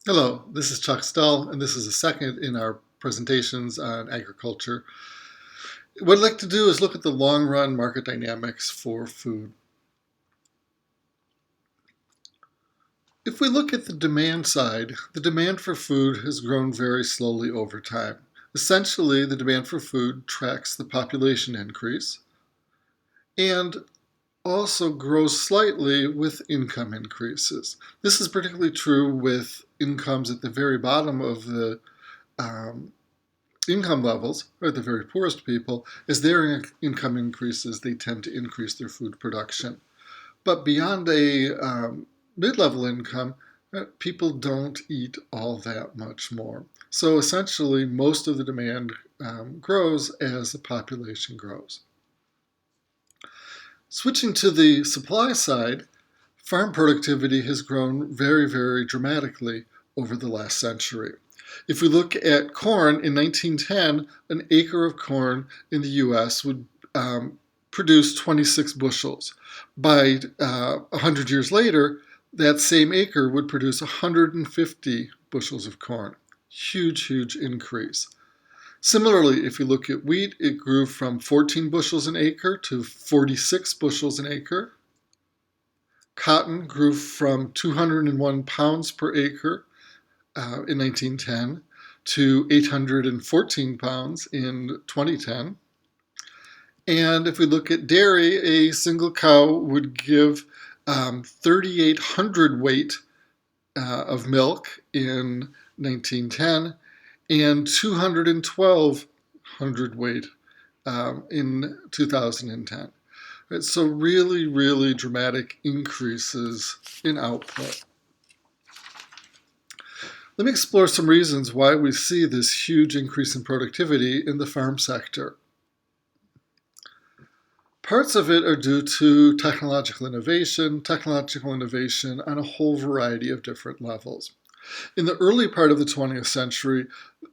Hello, this is Chuck Stull, and this is the second in our presentations on agriculture. What I'd like to do is look at the long-run market dynamics for food. If we look at the demand side, the demand for food has grown very slowly over time. Essentially, the demand for food tracks the population increase and also grows slightly with income increases. This is particularly true with incomes at the very bottom of the um, income levels, or the very poorest people. As their income increases, they tend to increase their food production. But beyond a mid-level income, people don't eat all that much more. So essentially, most of the demand grows as the population grows. Switching to the supply side, farm productivity has grown very, very dramatically over the last century. If we look at corn in 1910, an acre of corn in the US would produce 26 bushels. By 100 years later, that same acre would produce 150 bushels of corn. Huge, huge increase. Similarly, if you look at wheat, it grew from 14 bushels an acre to 46 bushels an acre. Cotton grew from 201 pounds per acre in 1910 to 814 pounds in 2010. And if we look at dairy, a single cow would give 3,800 weight of milk in 1910 and 212 hundredweight in 2010. Right, so really, really dramatic increases in output. Let me explore some reasons why we see this huge increase in productivity in the farm sector. Parts of it are due to technological innovation on a whole variety of different levels. In the early part of the 20th century,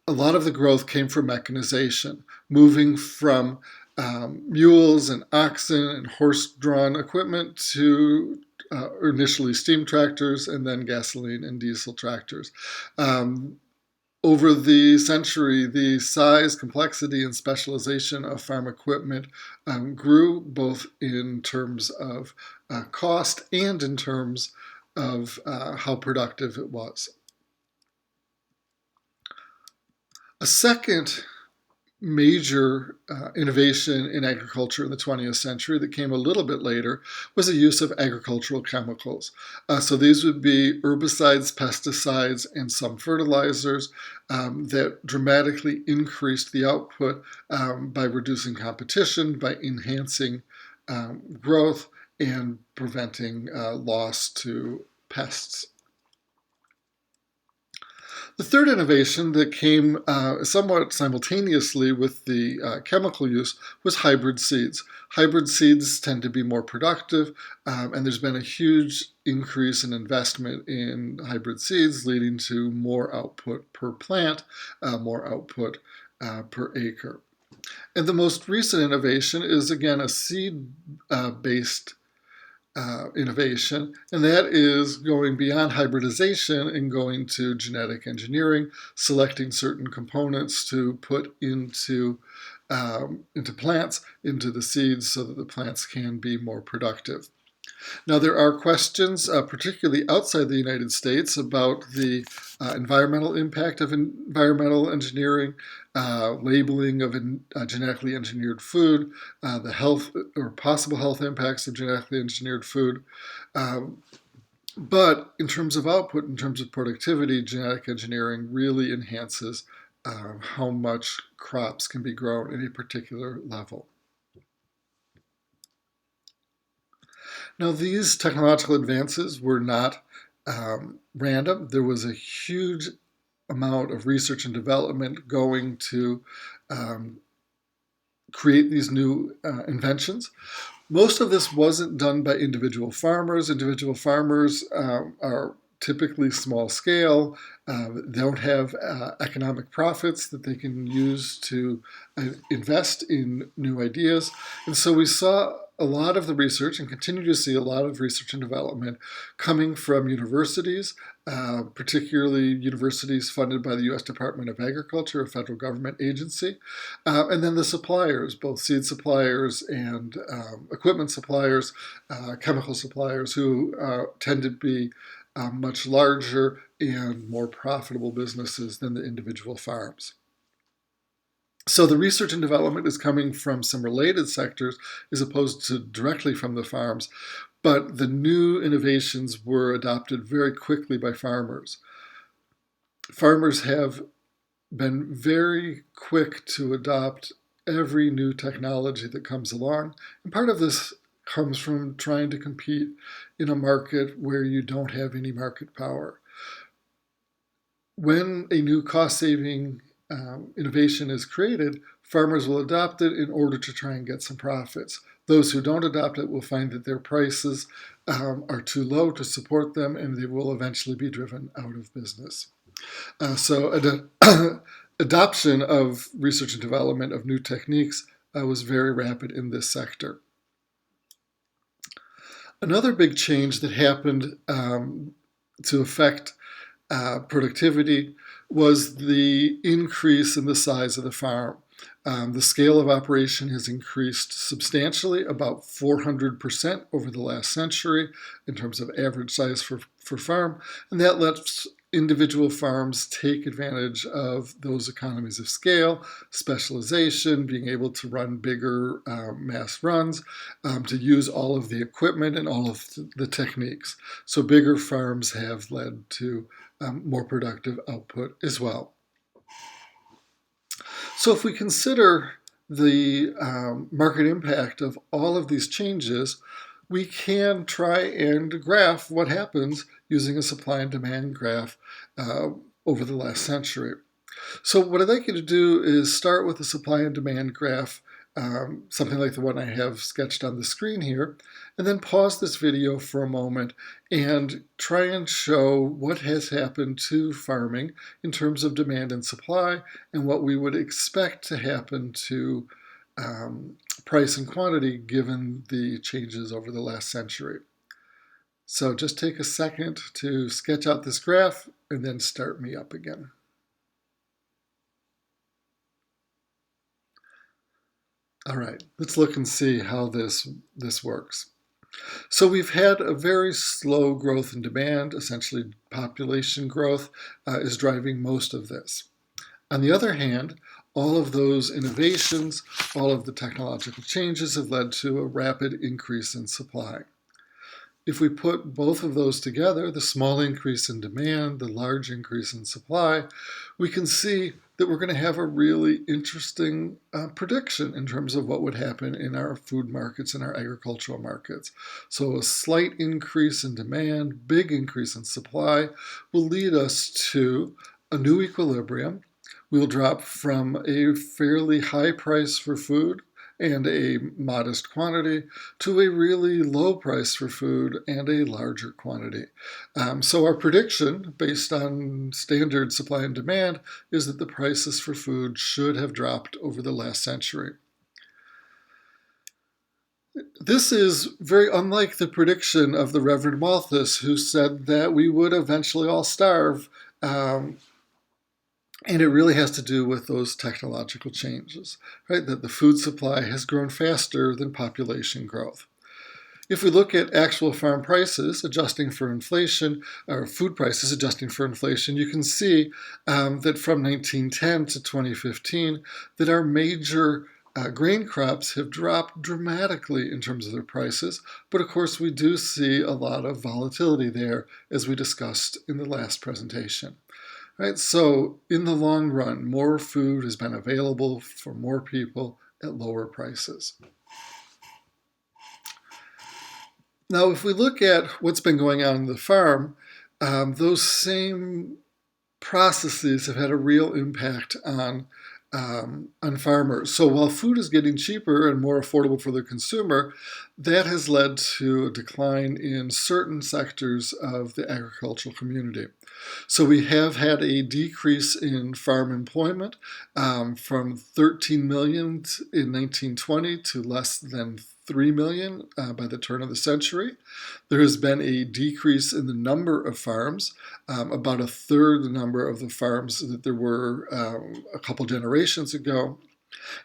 a lot of the growth came from mechanization, moving from mules and oxen and horse-drawn equipment to initially steam tractors and then gasoline and diesel tractors. Over the century, the size, complexity, and specialization of farm equipment grew both in terms of cost and in terms of how productive it was. A second major innovation in agriculture in the 20th century that came a little bit later was the use of agricultural chemicals. So these would be herbicides, pesticides, and some fertilizers that dramatically increased the output by reducing competition, by enhancing growth, and preventing loss to pests. The third innovation that came somewhat simultaneously with the chemical use was hybrid seeds. Hybrid seeds tend to be more productive, and there's been a huge increase in investment in hybrid seeds, leading to more output per plant, more output per acre. And the most recent innovation is, again, a seed-based innovation, and that is going beyond hybridization and going to genetic engineering, selecting certain components to put into plants, into the seeds, so that the plants can be more productive. Now, there are questions, particularly outside the United States, about the environmental impact of environmental engineering, labeling of genetically engineered food, the health or possible health impacts of genetically engineered food. But in terms of output, in terms of productivity, genetic engineering really enhances how much crops can be grown at a particular level. Now, these technological advances were not random. There was a huge amount of research and development going to create these new inventions. Most of this wasn't done by individual farmers. Individual farmers are typically small scale. They don't have economic profits that they can use to invest in new ideas. And so we saw a lot of the research and continue to see a lot of research and development coming from universities, particularly universities funded by the U.S. Department of Agriculture, a federal government agency, and then the suppliers, both seed suppliers and equipment suppliers, chemical suppliers, who tend to be much larger and more profitable businesses than the individual farms. So the research and development is coming from some related sectors as opposed to directly from the farms, but the new innovations were adopted very quickly by farmers. Farmers have been very quick to adopt every new technology that comes along, and part of this comes from trying to compete in a market where you don't have any market power. When a new cost-saving innovation is created, farmers will adopt it in order to try and get some profits. Those who don't adopt it will find that their prices are too low to support them, and they will eventually be driven out of business. Adoption of research and development of new techniques was very rapid in this sector. Another big change that happened to affect productivity was the increase in the size of the farm. The scale of operation has increased substantially, about 400% over the last century in terms of average size for farm, and that lets individual farms take advantage of those economies of scale, specialization, being able to run bigger mass runs, to use all of the equipment and all of the techniques. So bigger farms have led to more productive output as well. So if we consider the market impact of all of these changes, we can try and graph what happens using a supply and demand graph over the last century. So what I'd like you to do is start with a supply and demand graph, something like the one I have sketched on the screen here, and then pause this video for a moment and try and show what has happened to farming in terms of demand and supply and what we would expect to happen to price and quantity given the changes over the last century. So just take a second to sketch out this graph and then start me up again. All right, let's look and see how this works. So we've had a very slow growth in demand. Essentially, population growth is driving most of this. On the other hand, all of those innovations, all of the technological changes have led to a rapid increase in supply. If we put both of those together, the small increase in demand, the large increase in supply, we can see that we're going to have a really interesting prediction in terms of what would happen in our food markets and our agricultural markets. So a slight increase in demand, big increase in supply will lead us to a new equilibrium. We'll drop from a fairly high price for food and a modest quantity to a really low price for food and a larger quantity. So our prediction, based on standard supply and demand, is that the prices for food should have dropped over the last century. This is very unlike the prediction of the Reverend Malthus, who said that we would eventually all starve. And it really has to do with those technological changes, right? That the food supply has grown faster than population growth. If we look at actual farm prices adjusting for inflation, or food prices adjusting for inflation, you can see that from 1910 to 2015, that our major grain crops have dropped dramatically in terms of their prices. But of course, we do see a lot of volatility there, as we discussed in the last presentation. Right, so in the long run, more food has been available for more people at lower prices. Now, if we look at what's been going on in the farm, those same processes have had a real impact on farmers. So while food is getting cheaper and more affordable for the consumer, that has led to a decline in certain sectors of the agricultural community. So we have had a decrease in farm employment from 13 million in 1920 to less than 3 million by the turn of the century. There has been a decrease in the number of farms, about a third the number of the farms that there were a couple generations ago.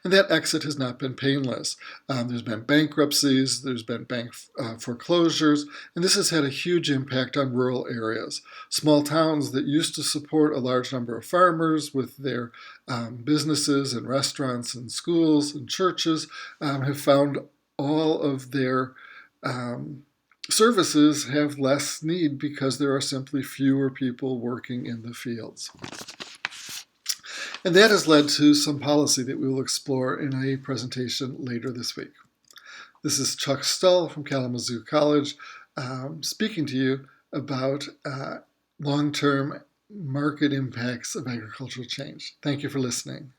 And that exit has not been painless. There's been bankruptcies, there's been bank foreclosures, and this has had a huge impact on rural areas. Small towns that used to support a large number of farmers with their businesses and restaurants and schools and churches have found all of their services have less need because there are simply fewer people working in the fields. And that has led to some policy that we will explore in a presentation later this week. This is Chuck Stull from Kalamazoo College speaking to you about long-term market impacts of agricultural change. Thank you for listening.